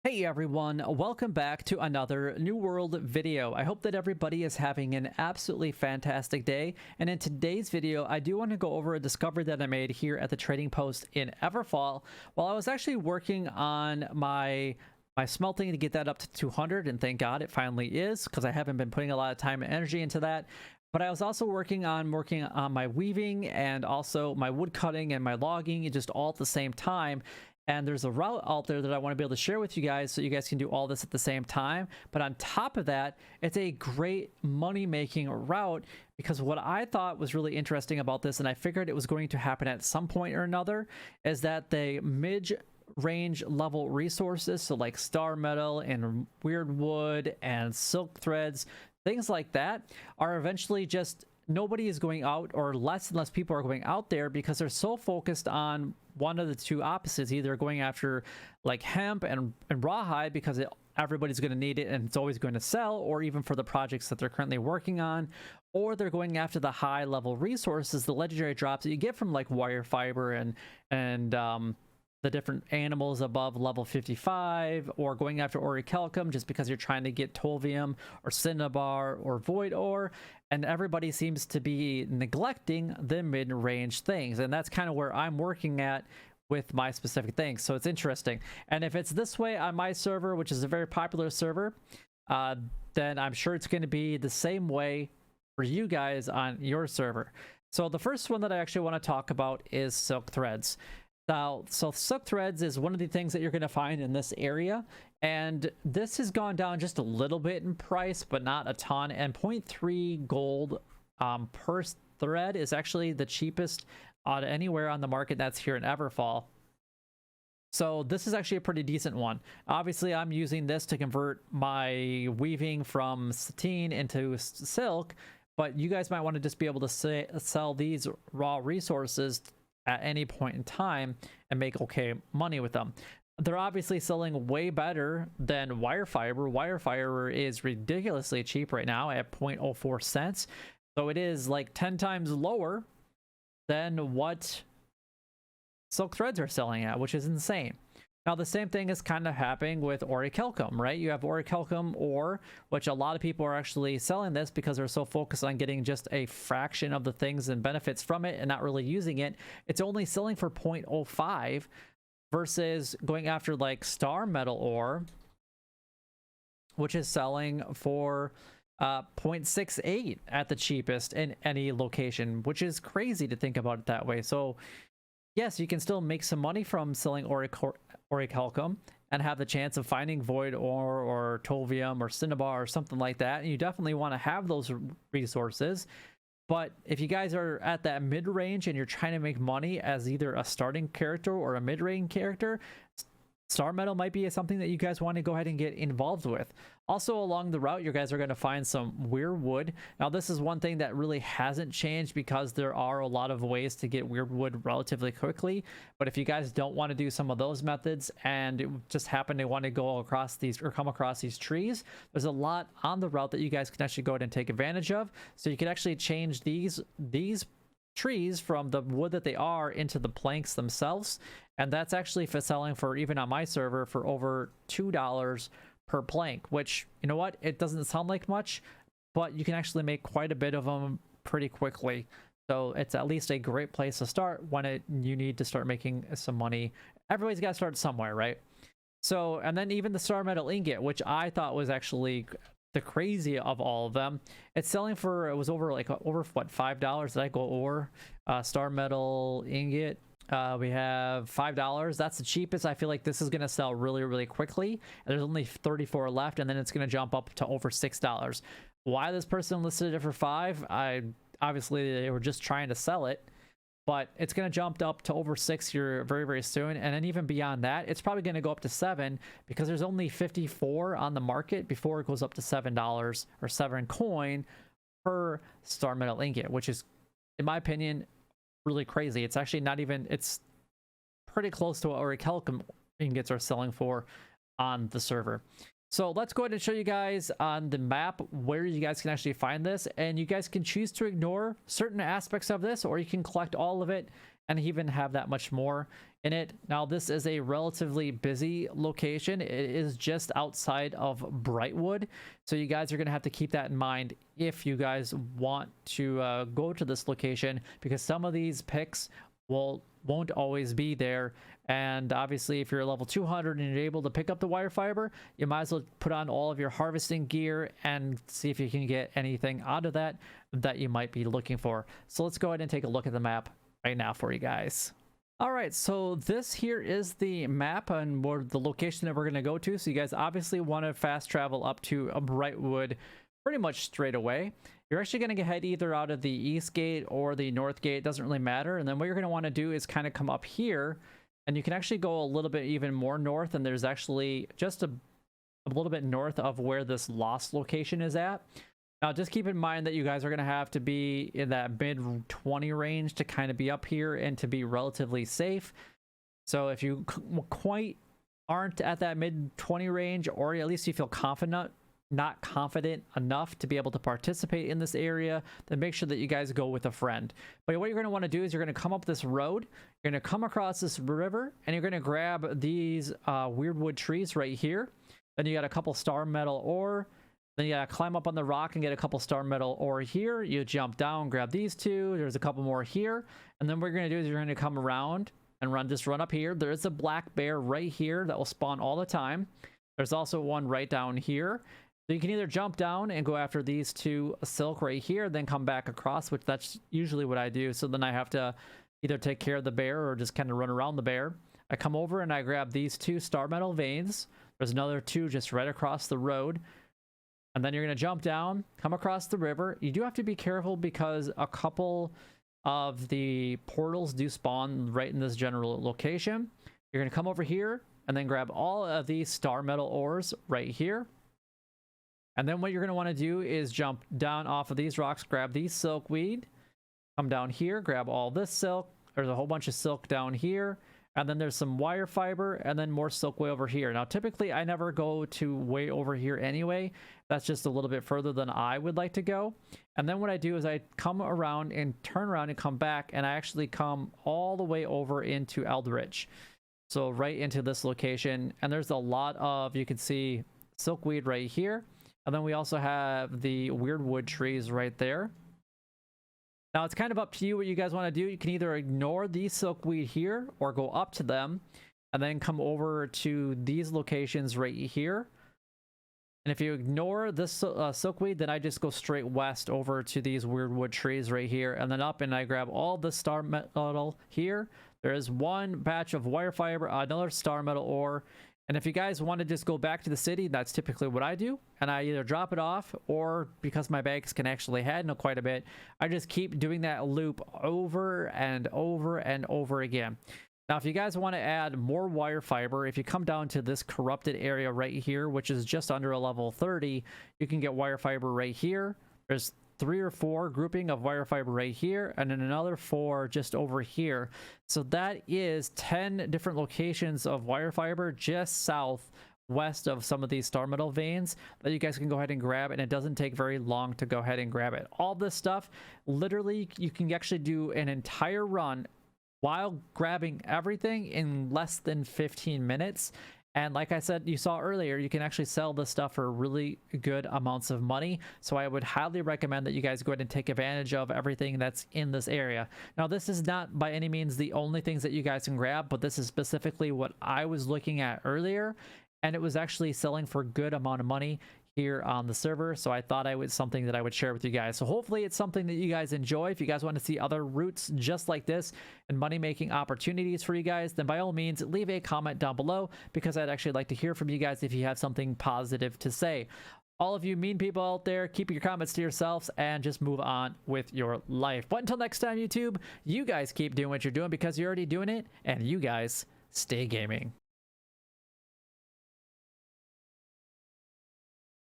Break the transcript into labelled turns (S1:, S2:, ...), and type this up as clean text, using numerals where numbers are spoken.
S1: Hey everyone, welcome back to another New World video. I hope that everybody is having an absolutely fantastic day, and in today's video I do want to go over a discovery that I made here at the trading post in Everfall while I was actually working on my smelting to get that up to 200, and thank God it finally is, because I haven't been putting a lot of time and energy into that. But I was also working on my weaving and also my wood cutting and my logging just all at the same time. And there's a route out there that I want to be able to share with you guys so you guys can do all this at the same time. But on top of that, it's a great money-making route, because what I thought was really interesting about this, and I figured it was going to happen at some point or another, is that the mid-range level resources, so like star metal and weird wood and silk threads, things like that, are eventually just nobody is going out, or less and less people are going out there, because they're so focused on one of the two opposites, either going after like hemp and rawhide because everybody's going to need it and it's always going to sell, or even for the projects that they're currently working on, or they're going after the high level resources, the legendary drops that you get from like wire fiber and the different animals above level 55, or going after orichalcum just because you're trying to get tolvium or cinnabar or void ore, and everybody seems to be neglecting the mid-range things, and that's kind of where I'm working at with my specific things. So it's interesting, and if it's this way on my server, which is a very popular server, then I'm sure it's going to be the same way for you guys on your server. So the first one that I actually want to talk about is silk threads. Now, so silk threads is one of the things that you're going to find in this area, and this has gone down just a little bit in price, but not a ton. And 0.3 gold per thread is actually the cheapest anywhere on the market that's here in Everfall. So this is actually a pretty decent one. Obviously, I'm using this to convert my weaving from sateen into silk, but you guys might want to just be able to sell these raw resources at any point in time and make okay money with them. They're obviously selling way better than wire fiber. Wire fiber is ridiculously cheap right now at 0.04 cents. So it is like 10 times lower than what silk threads are selling at, which is insane. Now, the same thing is kind of happening with orichalcum, right? You have orichalcum ore, which a lot of people are actually selling this because they're so focused on getting just a fraction of the things and benefits from it and not really using it. It's only selling for 0.05 versus going after like star metal ore, which is selling for 0.68 at the cheapest in any location, which is crazy to think about it that way. So yes, you can still make some money from selling orichalcum and have the chance of finding void ore or tolvium or cinnabar or something like that. And you definitely want to have those resources. But if you guys are at that mid-range and you're trying to make money as either a starting character or a mid-range character, star metal might be something that you guys want to go ahead and get involved with. Also, along the route, you guys are going to find some weird wood. Now, this is one thing that really hasn't changed because there are a lot of ways to get weird wood relatively quickly. But if you guys don't want to do some of those methods and just happen to want to go across these or come across these trees, there's a lot on the route that you guys can actually go ahead and take advantage of. So you can actually change these trees from the wood that they are into the planks themselves, and that's actually for selling for, even on my server, for over $2 per plank, which, you know what, it doesn't sound like much, but you can actually make quite a bit of them pretty quickly. So it's at least a great place to start when you need to start making some money. Everybody's got to start somewhere, right? So, and then even the star metal ingot, which I thought was actually the crazy of all of them, it's selling for, it was over what, $5 that I go over. Star metal ingot, we have $5. That's the cheapest. I feel like this is going to sell really quickly. There's only 34 left, and then it's going to jump up to over $6. Why this person listed it for $5? Obviously they were just trying to sell it, but it's going to jump up to over $6 here very soon. And then even beyond that, it's probably going to go up to $7, because there's only 54 on the market before it goes up to $7 or 7 coin per star metal ingot, which is, in my opinion, really crazy. It's actually not even, it's pretty close to what orichalcum ingots are selling for on the server. So let's go ahead and show you guys on the map where you guys can actually find this, and you guys can choose to ignore certain aspects of this, or you can collect all of it and even have that much more in it. Now, this is a relatively busy location. It is just outside of Brightwood, so you guys are going to have to keep that in mind if you guys want to go to this location, because some of these picks won't always be there. And obviously, if you're level 200 and you're able to pick up the wire fiber, you might as well put on all of your harvesting gear and see if you can get anything out of that you might be looking for. So let's go ahead and take a look at the map right now for you guys. All right, so this here is the map and the location that we're going to go to. So you guys obviously want to fast travel up to Brightwood pretty much straight away. You're actually going to head either out of the east gate or the north gate. It doesn't really matter. And then what you're going to want to do is kind of come up here, and you can actually go a little bit even more north. And there's actually just a little bit north of where this lost location is at. Now, just keep in mind that you guys are going to have to be in that mid 20 range to kind of be up here and to be relatively safe. So if you quite aren't at that mid 20 range, or at least you feel not confident enough to be able to participate in this area, then make sure that you guys go with a friend. But what you're going to want to do is you're going to come up this road, you're going to come across this river, and you're going to grab these weirdwood trees right here. Then you got a couple star metal ore. Then you gotta climb up on the rock and get a couple star metal ore here. You jump down, grab these two. There's a couple more here. And then what you're gonna do is you're gonna come around and just run up here. There is a black bear right here that will spawn all the time. There's also one right down here. So you can either jump down and go after these two silk right here, then come back across, which that's usually what I do. So then I have to either take care of the bear or just kind of run around the bear. I come over and I grab these two star metal veins. There's another two just right across the road. And then you're going to jump down, come across the river. You do have to be careful because a couple of the portals do spawn right in this general location. You're going to come over here and then grab all of these star metal ores right here. And then what you're going to want to do is jump down off of these rocks, grab these silkweed, come down here, grab all this silk. There's a whole bunch of silk down here. And then there's some wire fiber and then more silk way over here. Now, typically, I never go to way over here anyway. That's just a little bit further than I would like to go. And then what I do is I come around and turn around and come back, and I actually come all the way over into Eldritch. So right into this location. And there's a lot of, you can see silkweed right here. And then we also have the weirdwood trees right there. Now, it's kind of up to you what you guys want to do. You can either ignore these silkweed here or go up to them and then come over to these locations right here. And if you ignore this silkweed, then I just go straight west over to these weirdwood trees right here and then up, and I grab all the star metal here. There is one batch of wire fiber, another star metal ore. And if you guys want to just go back to the city, that's typically what I do. And I either drop it off, or because my bags can actually handle quite a bit, I just keep doing that loop over and over and over again. Now, if you guys want to add more wire fiber, if you come down to this corrupted area right here, which is just under a level 30, you can get wire fiber right here. There's 3 or 4 grouping of wire fiber right here, and then another 4 just over here. So that is 10 different locations of wire fiber just southwest of some of these star metal veins that you guys can go ahead and grab, and it doesn't take very long to go ahead and grab it. All this stuff, literally, you can actually do an entire run while grabbing everything in less than 15 minutes. And like I said, you saw earlier, you can actually sell this stuff for really good amounts of money. So I would highly recommend that you guys go ahead and take advantage of everything that's in this area. Now, this is not by any means the only things that you guys can grab, but this is specifically what I was looking at earlier. And it was actually selling for a good amount of money here on the server, so I thought it was something that I would share with you guys. So hopefully it's something that you guys enjoy. If you guys want to see other routes just like this and money-making opportunities for you guys, then by all means leave a comment down below, because I'd actually like to hear from you guys if you have something positive to say. All of you mean people out there, keep your comments to yourselves and just move on with your life. But until next time, YouTube, you guys keep doing what you're doing, because you're already doing it, and you guys stay gaming.